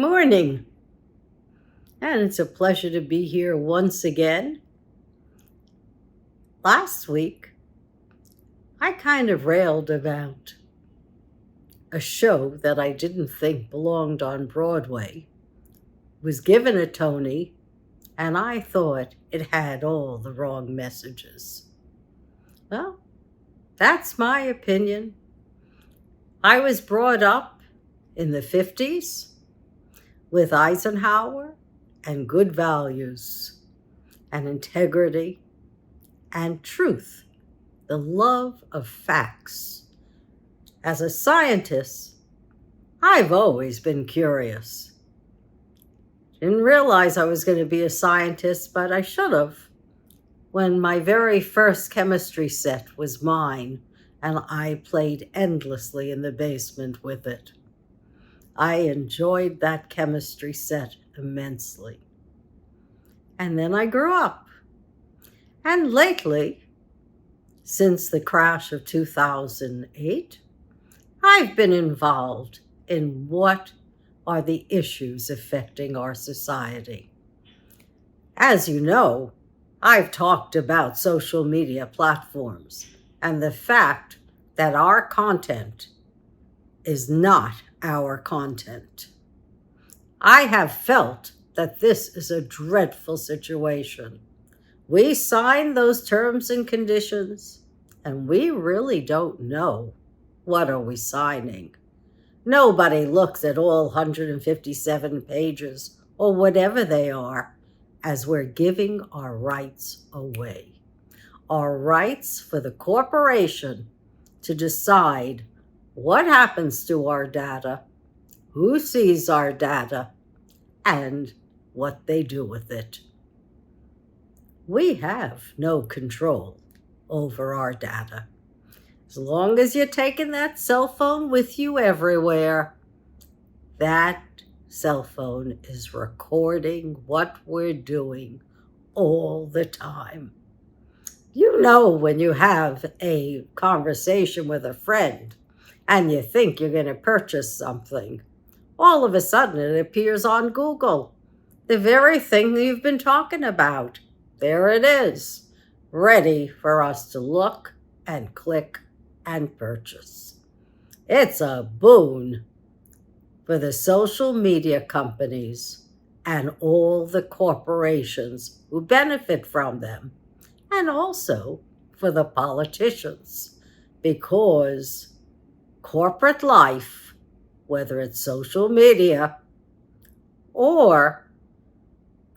morning, and it's a pleasure to be here once again. Last week, I kind of railed about a show that I didn't think belonged on Broadway, was given a Tony, and I thought it had all the wrong messages. Well, that's my opinion. I was brought up in the 50s with Eisenhower and good values and integrity and truth, the love of facts. As a scientist, I've always been curious. Didn't realize I was going to be a scientist, but I should have. When my very first chemistry set was mine, and I played endlessly in the basement with it. I enjoyed that chemistry set immensely. And then I grew up. And lately, since the crash of 2008, I've been involved in what are the issues affecting our society. As you know, I've talked about social media platforms and the fact that our content is not our content. I have felt that this is a dreadful situation. We sign those terms and conditions, and we really don't know what are we signing. Nobody looks at all 157 pages or whatever they are as we're giving our rights away. Our rights for the corporation to decide what happens to our data, who sees our data, and what they do with it. We have no control over our data. As long as you're taking that cell phone with you everywhere, that cell phone is recording what we're doing all the time. You know, when you have a conversation with a friend and you think you're going to purchase something, all of a sudden it appears on Google. The very thing that you've been talking about. There it is, ready for us to look and click and purchase. It's a boon for the social media companies and all the corporations who benefit from them, and also for the politicians, because corporate life, whether it's social media or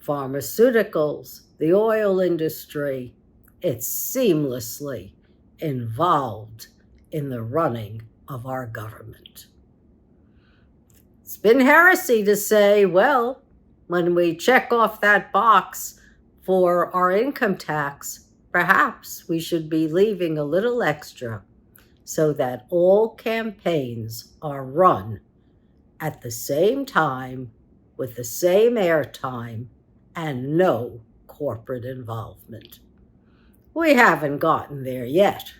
pharmaceuticals, the oil industry, it's seamlessly involved in the running of our government. It's been heresy to say, well, when we check off that box for our income tax, perhaps we should be leaving a little extra so that all campaigns are run at the same time with the same airtime and no corporate involvement. We haven't gotten there yet,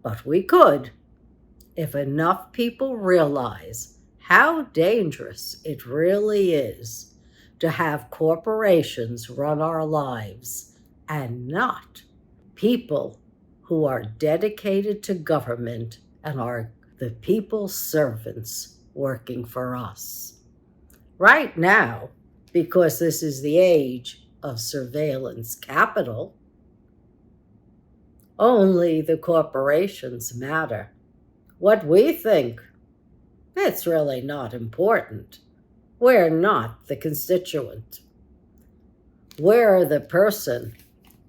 but we could if enough people realize how dangerous it really is to have corporations run our lives and not people who are dedicated to government and are the people's servants working for us. Right now, because this is the age of surveillance capital, only the corporations matter. What we think, it's really not important. We're not the constituent. We're the person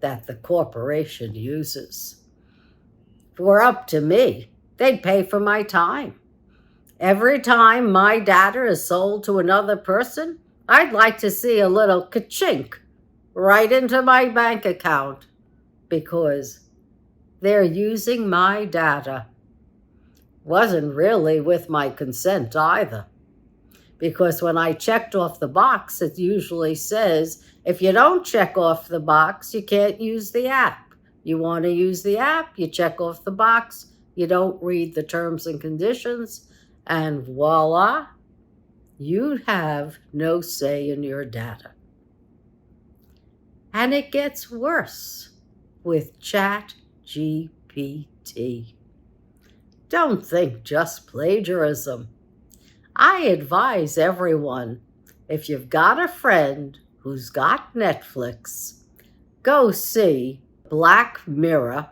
that the corporation uses. If it were up to me, they'd pay for my time. Every time my data is sold to another person, I'd like to see a little ka-chink right into my bank account, because they're using my data. Wasn't really with my consent either, because when I checked off the box, it usually says, if you don't check off the box, you can't use the app. You want to use the app, you check off the box, you don't read the terms and conditions, and voila, You have no say in your data. And it gets worse with ChatGPT. Don't think just plagiarism. I advise everyone, if you've got a friend who's got Netflix, go see Black Mirror.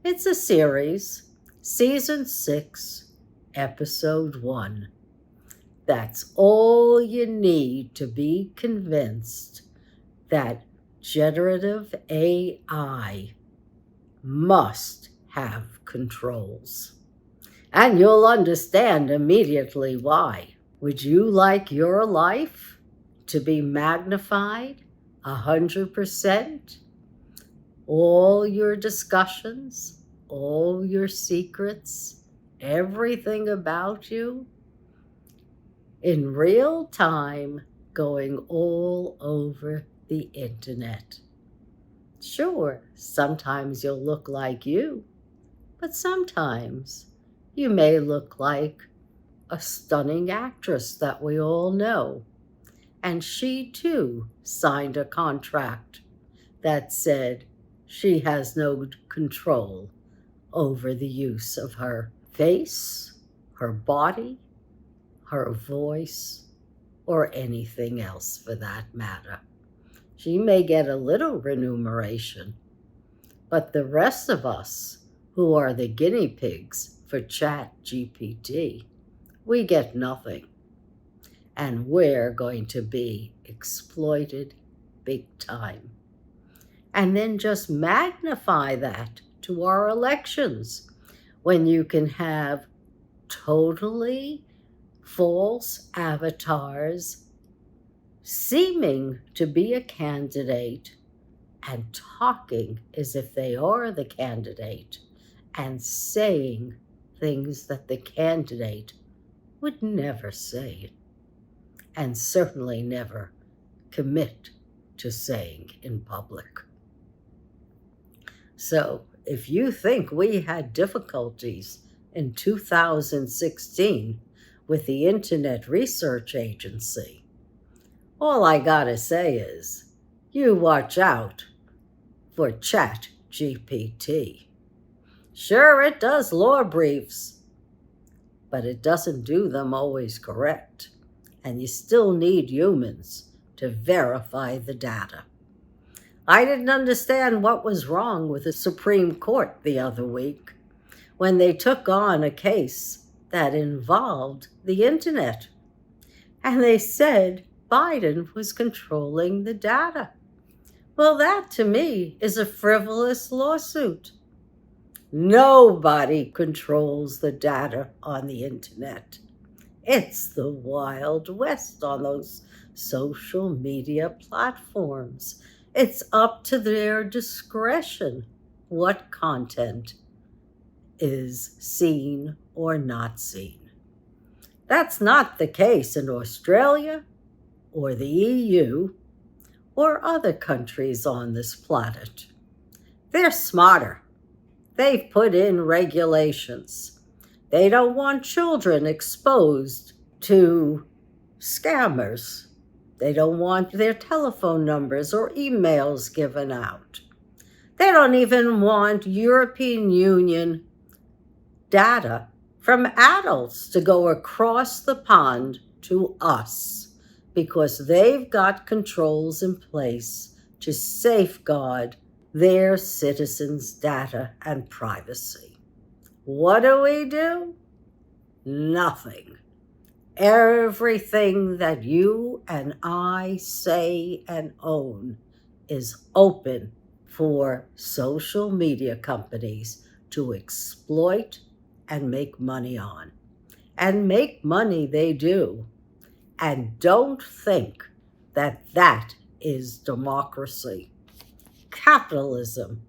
It's a series, season 6, episode 1. That's all you need to be convinced that generative AI must have controls. And you'll understand immediately why. Would you like your life to be magnified 100%? All your discussions, all your secrets, everything about you, in real time, going all over the internet. Sure, sometimes you'll look like you, but sometimes you may look like a stunning actress that we all know. And she too signed a contract that said she has no control over the use of her face, her body, her voice, or anything else for that matter. She may get a little remuneration, but the rest of us, who are the guinea pigs for ChatGPT, we get nothing. And we're going to be exploited big time. And then just magnify that to our elections, when you can have totally false avatars seeming to be a candidate and talking as if they are the candidate and saying things that the candidate would never say, and certainly never commit to saying in public. So if you think we had difficulties in 2016 with the Internet Research Agency, all I gotta say is, you watch out for ChatGPT. Sure, it does law briefs, but it doesn't do them always correct, and you still need humans to verify the data. I didn't understand what was wrong with the Supreme Court the other week when they took on a case that involved the internet, and they said Biden was controlling the data. Well, that to me is a frivolous lawsuit. Nobody controls the data on the internet. It's the Wild West on those social media platforms. It's up to their discretion what content is seen or not seen. That's not the case in Australia or the EU or other countries on this planet. They're smarter. They've put in regulations. They don't want children exposed to scammers. They don't want their telephone numbers or emails given out. They don't even want European Union data from adults to go across the pond to us, because they've got controls in place to safeguard their citizens' data and privacy. What do? Nothing. Everything that you and I say and own is open for social media companies to exploit and make money on. And make money they do. And don't think that that is democracy. Capitalism,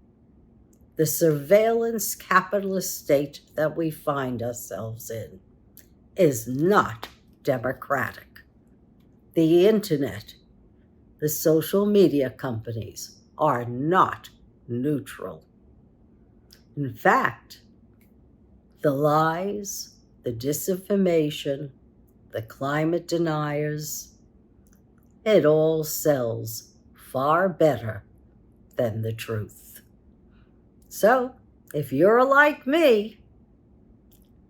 the surveillance capitalist state that we find ourselves in, is not democratic. The internet, the social media companies are not neutral. In fact, the lies, the disinformation, the climate deniers. It all sells far better than the truth. So, if you're like me,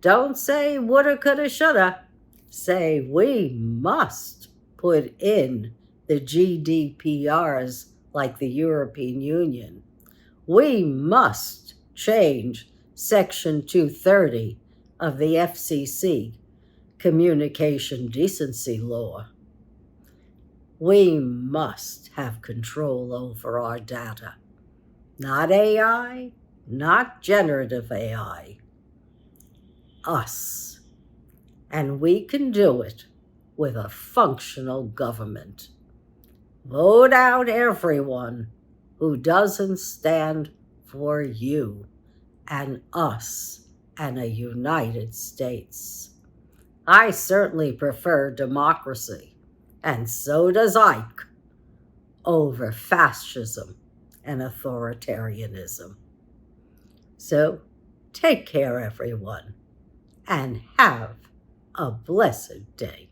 don't say woulda, coulda, shoulda. Say we must put in the GDPRs like the European Union. We must change Section 230 of the FCC Communication Decency Law. We must have control over our data. Not AI, not generative AI. Us. And we can do it with a functional government. Vote out everyone who doesn't stand for you and us and a United States. I certainly prefer democracy, and so does Ike, over fascism and authoritarianism. So take care, everyone, and have a blessed day.